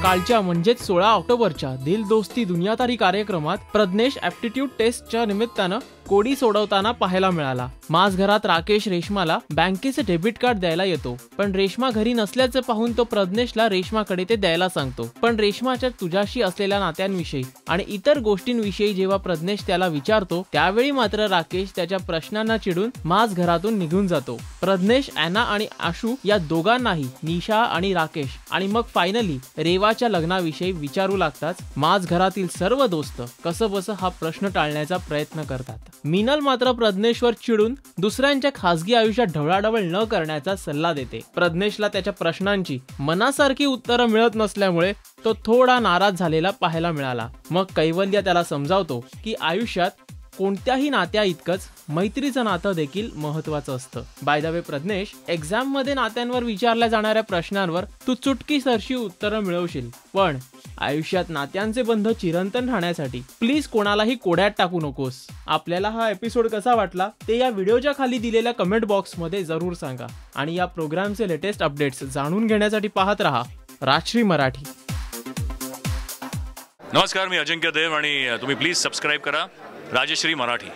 कालच्या म्हणजेच 16 ऑक्टोबरच्या दिल दोस्ती दुनियादारी कार्यक्रमात प्रज्ञेश ॲप्टिट्यूड टेस्टच्या निमित्तानं कोडी सोडवताना पाहायला मिळाला। माझ घरात राकेश रेश्माला बँकेचे डेबिट कार्ड द्यायला येतो, पण रेश्मा घरी नसल्याचं पाहून तो प्रज्ञेशला रेश्माकडे ते द्यायला सांगतो। पण रेश्माच्या तुझ्याशी असलेल्या नात्यांविषयी आणि इतर गोष्टींविषयी जेव्हा प्रज्ञेश त्याला विचारतो, त्यावेळी मात्र राकेश त्याच्या प्रश्नांना चिडून माझ घरातून निघून जातो। प्रज्ञेश, ॲना आणि आशू या दोघांनाही निशा आणि राकेश आणि मग फायनली रेवाच्या लग्नाविषयी विचारू लागतात। माझ घरातील सर्व दोस्त कसंबसं हा प्रश्न टाळण्याचा प्रयत्न करतात। मीनल मात्र प्रज्ञेशवर चिडून दुसऱ्यांच्या खासगी आयुष्यात ढवळाढवळ न करण्याचा सल्ला देते। प्रज्ञेशला त्याच्या प्रश्नांची मनासारखी उत्तरं मिळत नसल्यामुळे तो थोडा नाराज झालेला पाहायला मिळाला। मग कैवल्य त्याला समजावतो की आयुष्यात कोणत्याही नात्या इतकंच मैत्रीचं नातं देखील महत्त्वाचं असतं। By the way Prajnesh, exam मध्ये नात्यांवर विचारल्या जाणाऱ्या प्रश्नांवर तू चुटकीसरशी उत्तरं मिळवशील, पण आयुष्यात नात्यांचे बंध चिरंतन राहण्यासाठी प्लीज कोणालाही कोड्यात टाकू नकोस। आपल्याला हा एपिसोड कसा वाटला ते या व्हिडिओच्या खाली दिलेल्या कमेंट बॉक्समध्ये जरूर सांगा आणि या प्रोग्रामचे लेटेस्ट अपडेट्स जाणून घेण्यासाठी पाहत रहा राजश्री मराठी। नमस्कार, मी अजिंक्य देव आणि तुम्ही प्लीज सबस्क्राइब करा राजश्री मराठी।